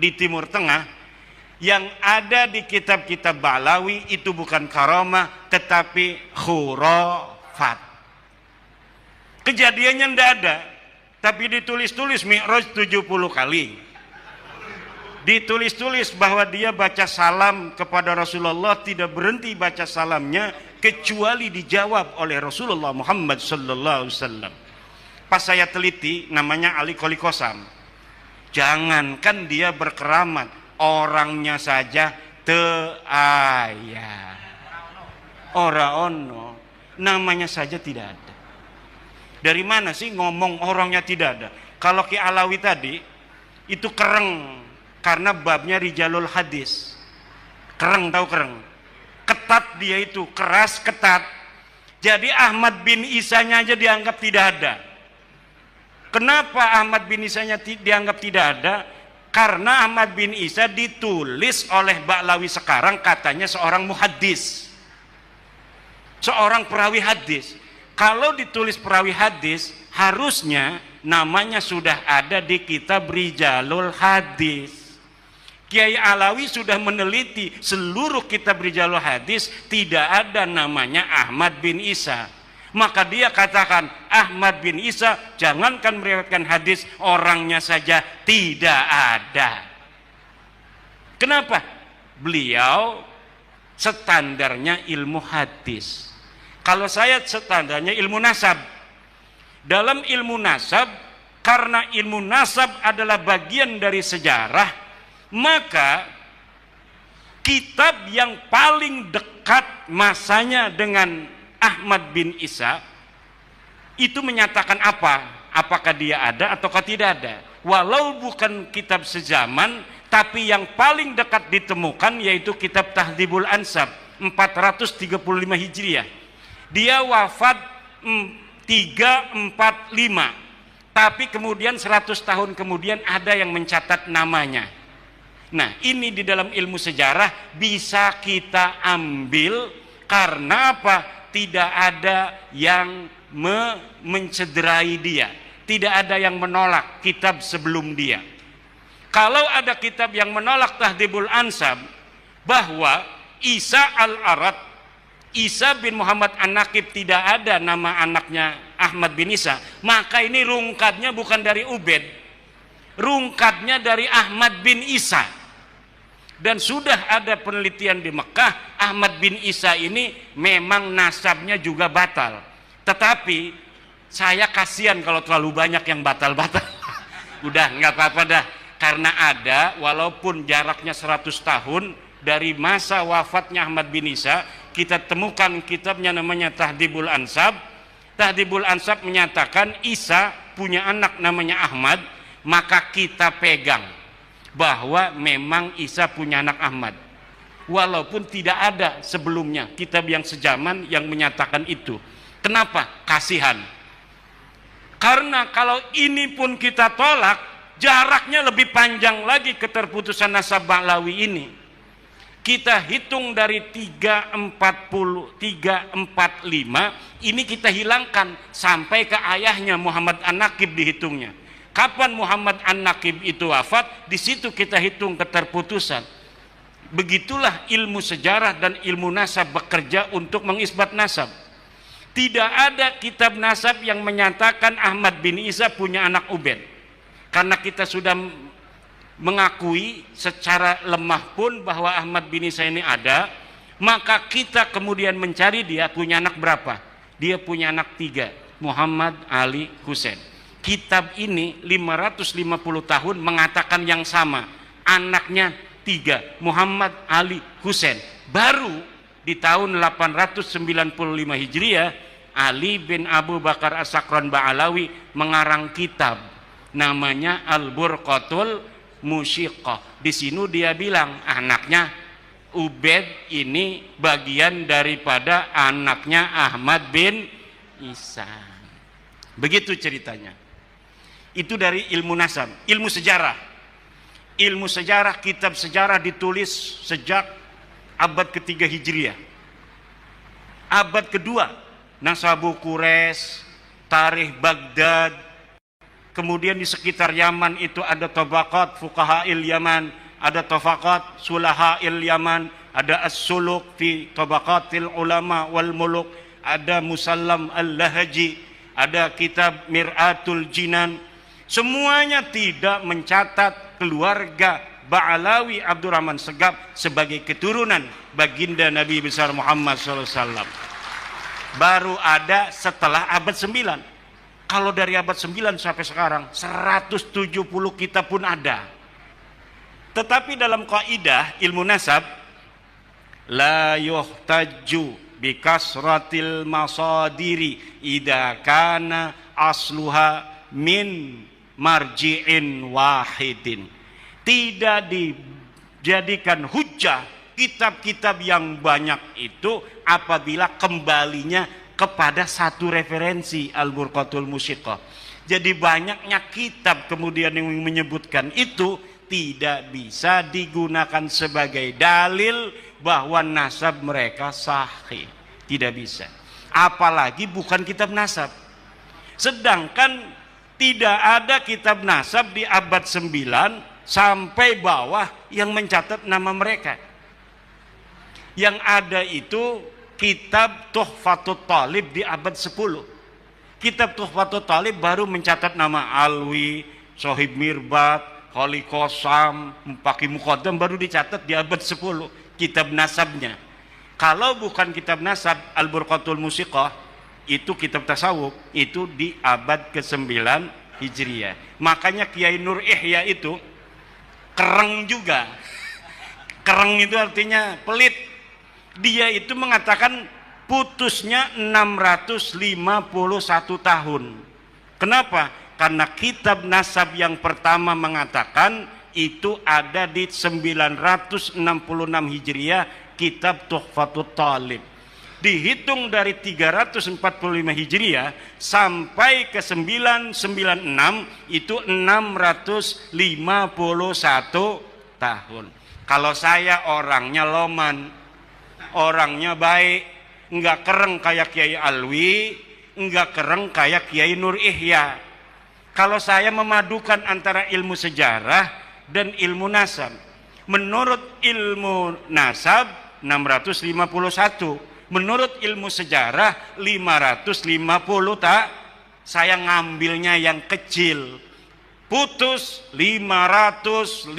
di Timur Tengah, yang ada di kitab-kitab Ba'lawi itu bukan karamah tetapi khurafat. Kejadiannya tidak ada, tapi ditulis-tulis Mi'raj 70 kali. Ditulis-tulis bahwa dia baca salam kepada Rasulullah, tidak berhenti baca salamnya kecuali dijawab oleh Rasulullah Muhammad sallallahu alaihi wasallam. Pas saya teliti, namanya Ali Qoli Qasam. Jangankan dia berkeramat, orangnya saja aya. Ora ono, namanya saja tidak ada. Dari mana sih ngomong orangnya tidak ada? Kalau Ki Alawi tadi itu kereng, karena babnya rijalul hadis. Kereng, tahu kereng? Ketat dia itu, keras ketat. Jadi Ahmad bin Isanya aja dianggap tidak ada. Kenapa Ahmad bin Isanya dianggap tidak ada? Karena Ahmad bin Isa ditulis oleh Ba'lawi sekarang katanya seorang muhaddis, seorang perawi hadis. Kalau ditulis perawi hadis, harusnya namanya sudah ada di kitab Rijalul Hadis. Kiai Alawi sudah meneliti seluruh kitab Rijalul Hadis, tidak ada namanya Ahmad bin Isa. Maka dia katakan Ahmad bin Isa jangankan meriwayatkan hadis, orangnya saja tidak ada. Kenapa? Beliau standarnya ilmu hadis. Kalau saya standarnya ilmu nasab. Dalam ilmu nasab, karena ilmu nasab adalah bagian dari sejarah, maka kitab yang paling dekat masanya dengan Ahmad bin Isa itu menyatakan apa? Apakah dia ada ataukah tidak ada? Walau bukan kitab sezaman, tapi yang paling dekat ditemukan yaitu kitab Tahdhibul Ansab 435 Hijriah. Dia wafat 345, tapi kemudian 100 tahun kemudian ada yang mencatat namanya. Nah, ini di dalam ilmu sejarah bisa kita ambil karena apa? Tidak ada yang mencederai dia, tidak ada yang menolak kitab sebelum dia. Kalau ada kitab yang menolak Tahdhibul Ansab bahwa Isa al-Arad, Isa bin Muhammad An-Naqib tidak ada nama anaknya Ahmad bin Isa, maka ini rungkatnya bukan dari Ubed, rungkatnya dari Ahmad bin Isa. Dan sudah ada penelitian di Mekah, Ahmad bin Isa ini memang nasabnya juga batal. Tetapi saya kasihan kalau terlalu banyak yang batal-batal. Udah nggak apa-apa dah, karena ada walaupun jaraknya 100 tahun dari masa wafatnya Ahmad bin Isa, kita temukan kitabnya namanya Tahdhibul Ansab. Tahdhibul Ansab menyatakan Isa punya anak namanya Ahmad, maka kita pegang bahwa memang Isa punya anak Ahmad, walaupun tidak ada sebelumnya kitab yang sejaman yang menyatakan itu. Kenapa? Kasihan. Karena kalau ini pun kita tolak, jaraknya lebih panjang lagi keterputusan nasab Ba'lawi ini. Kita hitung dari 345, ini kita hilangkan sampai ke ayahnya Muhammad An-Naqib dihitungnya. Kapan Muhammad An-Naqib itu wafat, di situ kita hitung keterputusan. Begitulah ilmu sejarah dan ilmu nasab bekerja untuk mengisbat nasab. Tidak ada kitab nasab yang menyatakan Ahmad bin Isa punya anak Ubed. Karena kita sudah mengakui secara lemah pun bahwa Ahmad bin Isa ini ada, maka kita kemudian mencari dia punya anak berapa. Dia punya anak 3, Muhammad, Ali, Husain. Kitab ini 550 tahun mengatakan yang sama, anaknya 3, Muhammad, Ali, Husain. Baru di tahun 895 Hijriah, Ali bin Abu Bakar As-Sakran Ba'alawi mengarang kitab namanya Al-Burqatul Musyiqah. Di sini dia bilang anaknya Ubed ini bagian daripada anaknya Ahmad bin Isa. Begitu ceritanya. Itu dari ilmu nasab. Ilmu sejarah, ilmu sejarah, kitab sejarah ditulis sejak abad ketiga Hijriah. Abad kedua Nasabu Quraisy, Tarikh Baghdad, Kemudian di sekitar Yaman itu ada tabaqat fuqaha'il Yaman, ada tabaqat sulaha'il Yaman, ada as-suluk fi tabaqatil ulama wal muluk, ada Musallam al-Lahaji, ada kitab Mir'atul Jinan. Semuanya tidak mencatat keluarga Ba'alawi Abdurrahman Segaf sebagai keturunan baginda Nabi besar Muhammad SAW. Baru ada setelah abad 9. Kalau dari abad 9 sampai sekarang 170 kitab pun ada. Tetapi dalam kaidah ilmu nasab, la yuhtaju bi kasratil masadiri idza kana asluha min marji'in wahidin. Tidak dijadikan hujjah kitab-kitab yang banyak itu apabila kembalinya kepada satu referensi, Al-Burqatul Musyiqah. Jadi banyaknya kitab kemudian yang menyebutkan itu tidak bisa digunakan sebagai dalil bahwa nasab mereka sahih. Tidak bisa. Apalagi bukan kitab nasab. Sedangkan tidak ada kitab nasab di abad 9 sampai bawah yang mencatat nama mereka. Yang ada itu kitab Tuhfatut Talib di abad 10. Kitab Tuhfatut Talib baru mencatat nama Alwi, Sohib Mirbat, Khali Qasam, Mupaki Muqaddam baru dicatat di abad 10 kitab nasabnya. Kalau bukan kitab nasab, Al-Burqatul Musyiqah itu kitab tasawuf, itu di abad ke-9 Hijriah. Makanya Kiai Nur Ihya itu kereng juga. Kereng itu artinya pelit. Dia itu mengatakan putusnya 651 tahun. Kenapa? Karena kitab nasab yang pertama mengatakan itu ada di 966 Hijriah, kitab Tuhfatut Talib. Dihitung dari 345 Hijriah sampai ke 996 itu 651 tahun. Kalau saya orangnya loman, orangnya baik, enggak kereng kayak Kiai Alwi, enggak kereng kayak Kiai Nur Ihya. Kalau saya memadukan antara ilmu sejarah dan ilmu nasab, menurut ilmu nasab 651, menurut ilmu sejarah 550 tak, saya ngambilnya yang kecil. Putus 550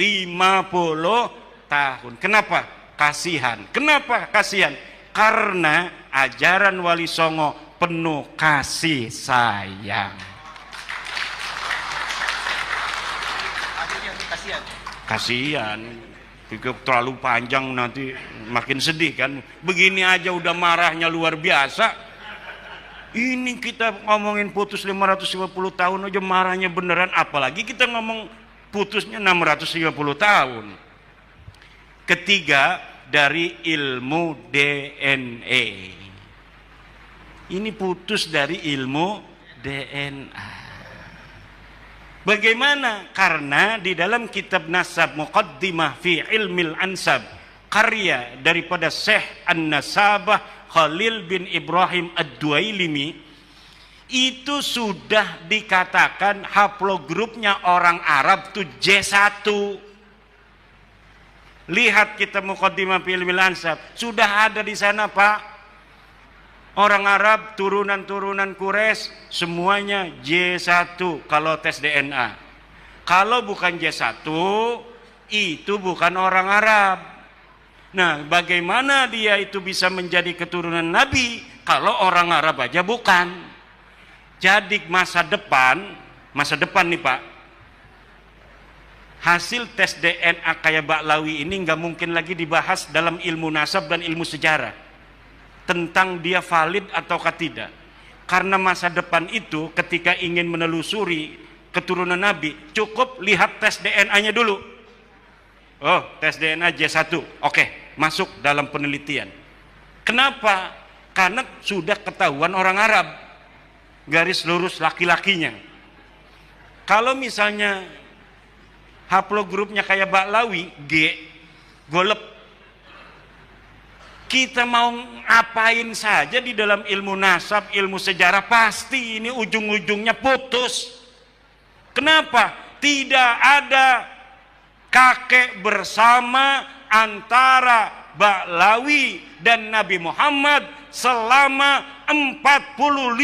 tahun. Kenapa? Kasihan. Kenapa kasihan? Karena ajaran Wali Songo penuh kasih sayang. Kasihan. Terlalu panjang nanti makin sedih kan. Begini aja udah marahnya luar biasa. Ini kita ngomongin putus 550 tahun aja marahnya beneran, apalagi kita ngomong putusnya 650 tahun. Ketiga, dari ilmu DNA. Ini putus dari ilmu DNA. Bagaimana? Karena di dalam kitab Nasab Muqaddimah fi Ilmil Ansab, karya daripada Syekh An-Nasabah Khalil bin Ibrahim Ad-Duailimi, itu sudah dikatakan haplogrupnya orang Arab itu J1. Lihat kitab Muqaddimah fi Ilmil Ansab, sudah ada di sana Pak. Orang Arab, turunan-turunan Quraisy semuanya J1 kalau tes DNA. Kalau bukan J1, itu bukan orang Arab. Nah, bagaimana dia itu bisa menjadi keturunan Nabi kalau orang Arab aja bukan? Jadi masa depan nih Pak, hasil tes DNA kayak Ba'lawi ini nggak mungkin lagi dibahas dalam ilmu nasab dan ilmu sejarah tentang dia valid ataukah tidak. Karena masa depan itu ketika ingin menelusuri keturunan Nabi, cukup lihat tes DNA-nya dulu. Oh, tes DNA J1, oke, masuk dalam penelitian. Kenapa? Karena sudah ketahuan orang Arab, garis lurus laki-lakinya. Kalau misalnya haplogrupnya kayak Ba'lawi, G, golep. Kita mau ngapain saja di dalam ilmu nasab, ilmu sejarah, pasti ini ujung-ujungnya putus. Kenapa? Tidak ada kakek bersama antara Ba'lawi dan Nabi Muhammad selama 45.000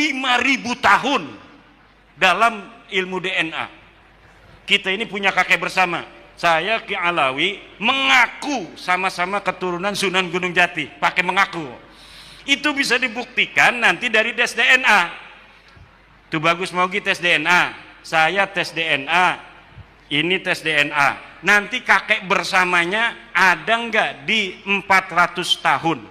tahun dalam ilmu DNA. Kita ini punya kakek bersama. Saya Ki Alawi mengaku sama-sama keturunan Sunan Gunung Jati, pakai mengaku. Itu bisa dibuktikan nanti dari tes DNA. Tuh bagus mau tes DNA. Saya tes DNA, ini tes DNA. Nanti kakek bersamanya ada nggak di 400 tahun?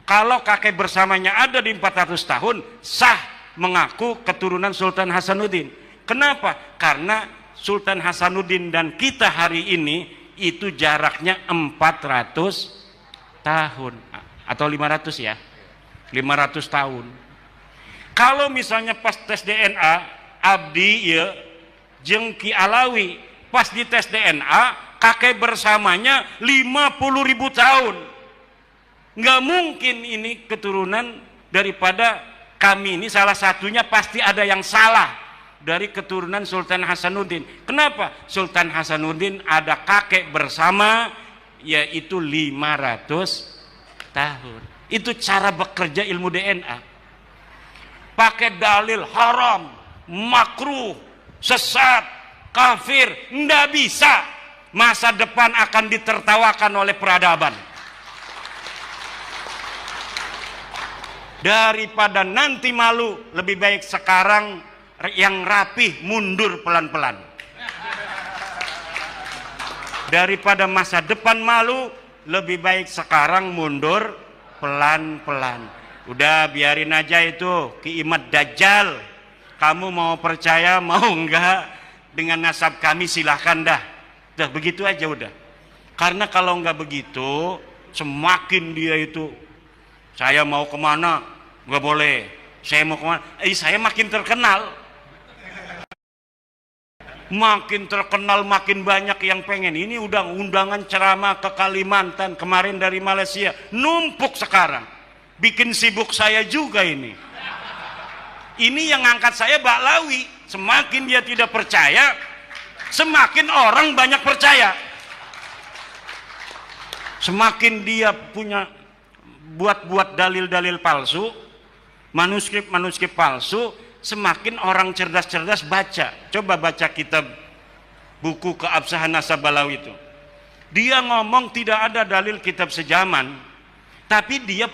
Kalau kakek bersamanya ada di 400 tahun, sah mengaku keturunan Sultan Hasanuddin. Kenapa? Karena Sultan Hasanuddin dan kita hari ini itu jaraknya 400 tahun atau 500 ya, 500 tahun. Kalau misalnya pas tes DNA Abdi ya jeung Ki Alawi pas di tes DNA kakek bersamanya 50.000 tahun, nggak mungkin ini keturunan daripada kami ini. Salah satunya pasti ada yang salah dari keturunan Sultan Hasanuddin. Kenapa? Sultan Hasanuddin ada kakek bersama yaitu 500 tahun. Itu cara bekerja ilmu DNA. Pakai dalil haram, makruh, sesat, kafir, nggak bisa. Masa depan akan ditertawakan oleh peradaban. Daripada nanti malu, lebih baik sekarang yang rapih mundur pelan-pelan. Daripada masa depan malu, lebih baik sekarang mundur pelan-pelan. Udah biarin aja itu Ki Imad Dajjal. Kamu mau percaya mau enggak dengan nasab kami silahkan dah. Udah begitu aja udah. Karena kalau enggak begitu semakin dia itu saya mau kemana enggak boleh. Saya mau kemana? Saya makin terkenal. Makin terkenal makin banyak yang pengen. Ini udah undangan ceramah ke Kalimantan kemarin dari Malaysia. Numpuk sekarang. Bikin sibuk saya juga ini. Ini yang ngangkat saya Ba'lawi. Semakin dia tidak percaya, semakin orang banyak percaya. Semakin dia punya buat-buat dalil-dalil palsu, manuskrip-manuskrip palsu, semakin orang cerdas-cerdas baca. Coba baca kitab buku Keabsahan Nasab Ba'lawi itu. Dia ngomong tidak ada dalil kitab sejaman, tapi dia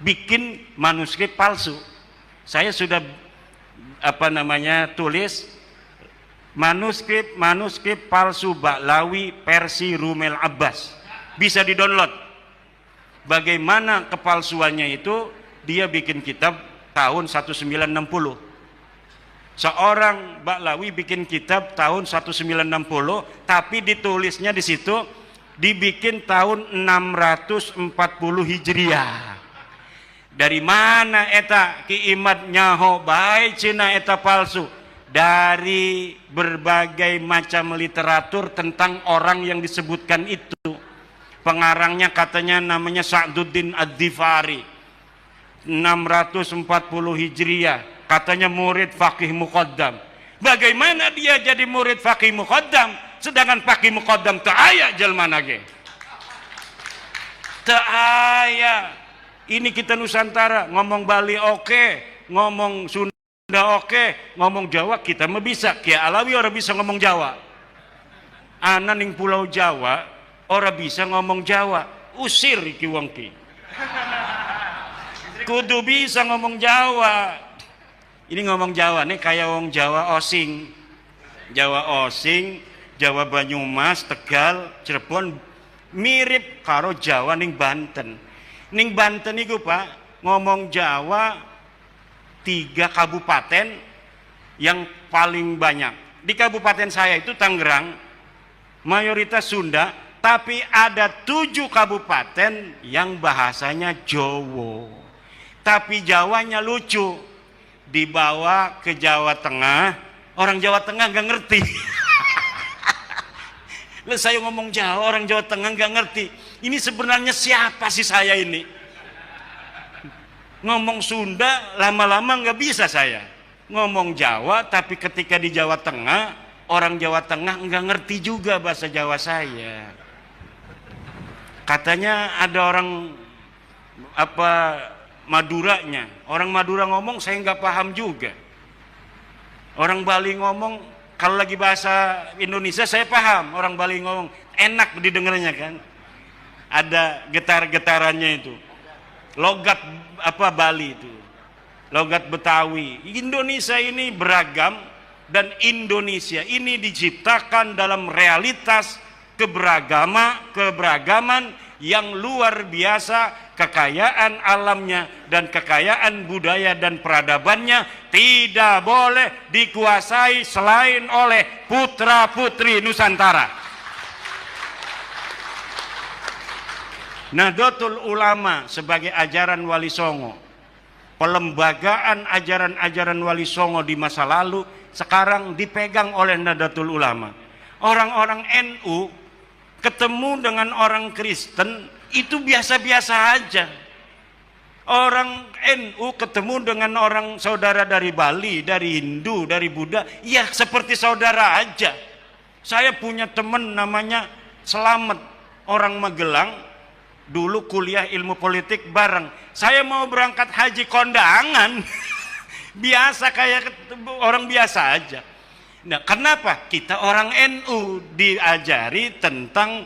bikin manuskrip palsu. Saya sudah tulis manuskrip palsu Ba'lawi versi Rumel Abbas. Bisa di-download. Bagaimana kepalsuannya itu? Dia bikin kitab tahun 1960. Seorang Ba'lawi bikin kitab tahun 1960, tapi ditulisnya di situ dibikin tahun 640 Hijriah. Dari mana eta Ki Imad nyaho bae cina eta palsu? Dari berbagai macam literatur tentang orang yang disebutkan itu. Pengarangnya katanya namanya Sa'duddin Ad-Dhifari. 640 Hijriah. Katanya murid Faqih Muqaddam. Bagaimana dia jadi murid Faqih Muqaddam sedangkan Faqih Muqaddam teu aya jelema nage? Teu aya. Ini kita Nusantara, ngomong Bali oke, ngomong Sunda oke, ngomong Jawa kita mah bisa. Ki Alawi orang bisa ngomong Jawa. Ana ning Pulau Jawa, orang bisa ngomong Jawa. Usir iki wong ki. Kudu bisa ngomong Jawa. Ini ngomong Jawa nih kayak wong Jawa Osing. Jawa Osing, Jawa Banyumas, Tegal, Cirebon mirip karo Jawa ning Banten. Ning Banten itu Pak, ngomong Jawa 3 kabupaten yang paling banyak. Di kabupaten saya itu Tangerang, mayoritas Sunda, tapi ada 7 kabupaten yang bahasanya Jawa. Tapi Jawanya lucu. Dibawa ke Jawa Tengah, orang Jawa Tengah nggak ngerti. Lalu saya ngomong Jawa, orang Jawa Tengah nggak ngerti. Ini sebenarnya siapa sih saya ini? Ngomong Sunda lama-lama nggak bisa saya. Ngomong Jawa, tapi ketika di Jawa Tengah orang Jawa Tengah nggak ngerti juga bahasa Jawa saya. Katanya ada orang Maduranya, orang Madura ngomong saya nggak paham juga. Orang Bali ngomong, kalau lagi bahasa Indonesia saya paham, orang Bali ngomong enak didengarnya kan. Ada getar-getarannya itu. Logat Bali itu. Logat Betawi. Indonesia ini beragam, dan Indonesia ini diciptakan dalam realitas keberagaman yang luar biasa, kekayaan alamnya dan kekayaan budaya dan peradabannya tidak boleh dikuasai selain oleh putra-putri Nusantara. Nahdlatul Ulama sebagai ajaran Wali Songo, pelembagaan ajaran-ajaran Wali Songo di masa lalu sekarang dipegang oleh Nahdlatul Ulama. Orang-orang NU ketemu dengan orang Kristen itu biasa-biasa aja. Orang NU ketemu dengan orang saudara dari Bali, dari Hindu, dari Buddha, ya seperti saudara aja. Saya punya teman namanya Selamat, orang Magelang, dulu kuliah ilmu politik bareng. Saya mau berangkat haji kondangan, biasa kayak orang biasa aja. Nah, kenapa? Kita orang NU diajari tentang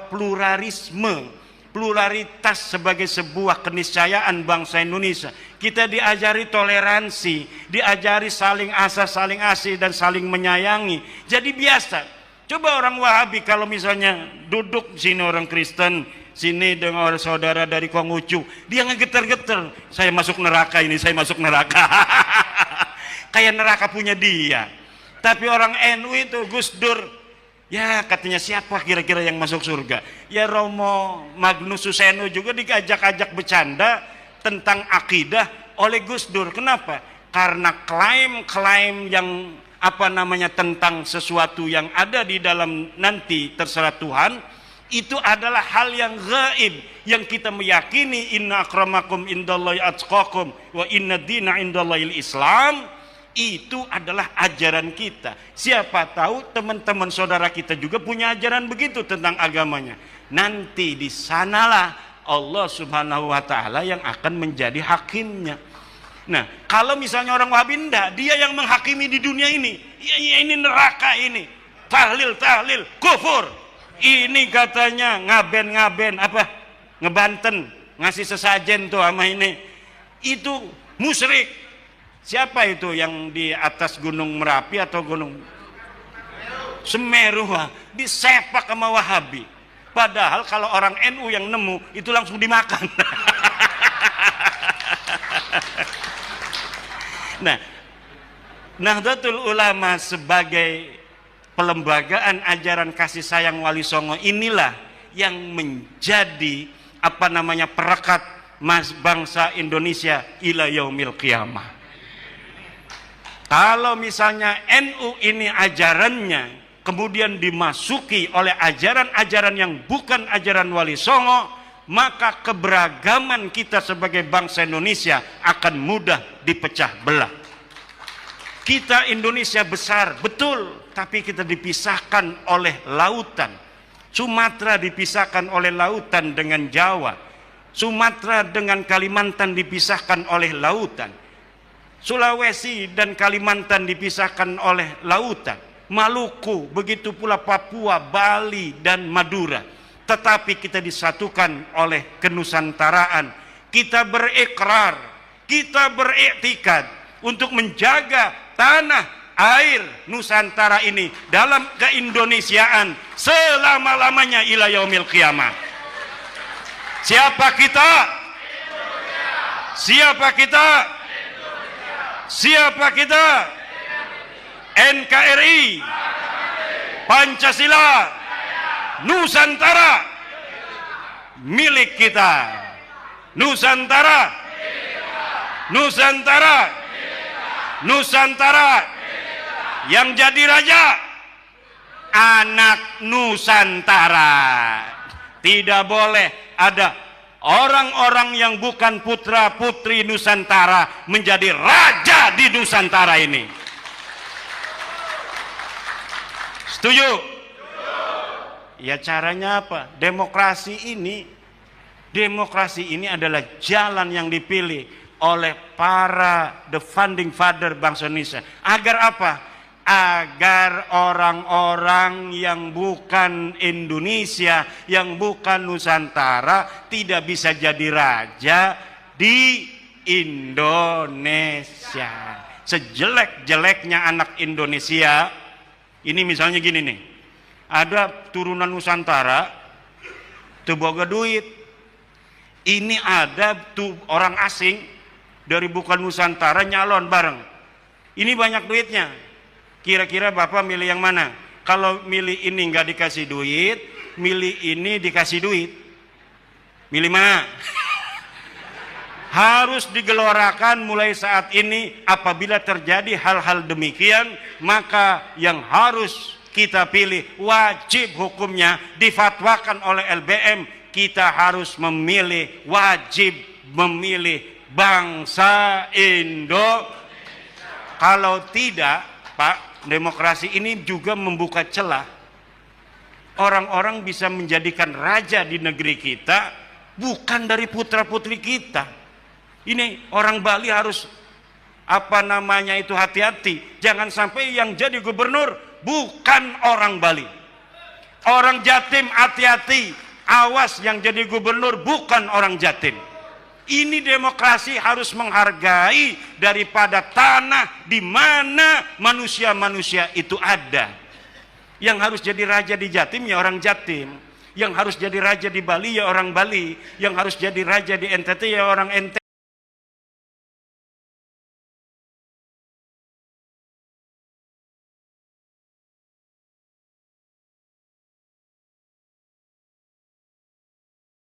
pluralisme, pluralitas sebagai sebuah keniscayaan bangsa Indonesia. Kita diajari toleransi, diajari saling asah, saling asih, dan saling menyayangi. Jadi biasa. Coba orang Wahabi kalau misalnya duduk sini orang Kristen, sini dengan orang saudara dari Konghucu, dia ngegeter-geter. Saya masuk neraka ini, saya masuk neraka. Kayak neraka punya dia. Tapi orang NU itu Gus Dur, ya katanya siapa kira-kira yang masuk surga? Ya Romo Magnus Suseno juga diajak-ajak bercanda tentang akidah oleh Gus Dur. Kenapa? Karena klaim-klaim yang tentang sesuatu yang ada di dalam nanti terserah Tuhan, itu adalah hal yang gaib, yang kita meyakini inna akramakum indallahi atqakum wa inna dina indallahil Islam. Itu adalah ajaran kita. Siapa tahu teman-teman saudara kita juga punya ajaran begitu tentang agamanya. Nanti di sanalah Allah Subhanahu wa taala yang akan menjadi hakimnya. Nah, kalau misalnya orang Wahabi enggak, dia yang menghakimi di dunia ini. Ya, ini neraka ini. Tahlil, kufur. Ini katanya ngaben, ngebanten, ngasih sesajen tuh sama ini. Itu musyrik. Siapa itu yang di atas gunung Merapi atau gunung Semeru disepak sama Wahabi? Padahal kalau orang NU yang nemu itu langsung dimakan. Nah, Nahdlatul Ulama sebagai pelembagaan ajaran kasih sayang Wali Songo inilah yang menjadi perekat bangsa Indonesia ila yaumil qiyamah. Kalau misalnya NU ini ajarannya kemudian dimasuki oleh ajaran-ajaran yang bukan ajaran Wali Songo, maka keberagaman kita sebagai bangsa Indonesia akan mudah dipecah belah. Kita Indonesia besar, betul, tapi kita dipisahkan oleh lautan. Sumatera dipisahkan oleh lautan dengan Jawa. Sumatera dengan Kalimantan dipisahkan oleh lautan. Sulawesi dan Kalimantan dipisahkan oleh lautan. Maluku, begitu pula Papua, Bali dan Madura. Tetapi kita disatukan oleh kenusantaraan. Kita berikrar, kita beriktikad untuk menjaga tanah air Nusantara ini dalam keindonesiaan selama-lamanya ila yaumil qiyamah. Siapa kita? Siapa kita? Siapa kita? NKRI, Pancasila, Nusantara milik kita. Nusantara, Nusantara, Nusantara. Yang jadi raja anak Nusantara. Tidak boleh ada orang-orang yang bukan putra putri Nusantara menjadi raja di Nusantara ini. Setuju? Ya caranya apa? Demokrasi ini adalah jalan yang dipilih oleh para the founding father bangsa Indonesia. Agar apa? Agar orang-orang yang bukan Indonesia, yang bukan Nusantara tidak bisa jadi raja di Indonesia. Sejelek-jeleknya anak Indonesia, ini misalnya gini nih, ada turunan Nusantara boga duit, ini ada tuh orang asing dari bukan Nusantara nyalon bareng, ini banyak duitnya, kira-kira Bapak milih yang mana? Kalau milih ini nggak dikasih duit, milih ini dikasih duit, milih mana? Harus digelorakan mulai saat ini. Apabila terjadi hal-hal demikian, maka yang harus kita pilih, wajib hukumnya difatwakan oleh LBM, kita harus memilih, wajib memilih bangsa Indo. Kalau tidak, Pak, demokrasi ini juga membuka celah orang-orang bisa menjadikan raja di negeri kita bukan dari putra-putri kita. Ini orang Bali harus hati-hati, jangan sampai yang jadi gubernur bukan orang Bali. Orang Jatim hati-hati, awas yang jadi gubernur bukan orang Jatim. Ini demokrasi harus menghargai daripada tanah di mana manusia-manusia itu ada. Yang harus jadi raja di Jatim ya orang Jatim, yang harus jadi raja di Bali ya orang Bali, yang harus jadi raja di NTT ya orang NTT.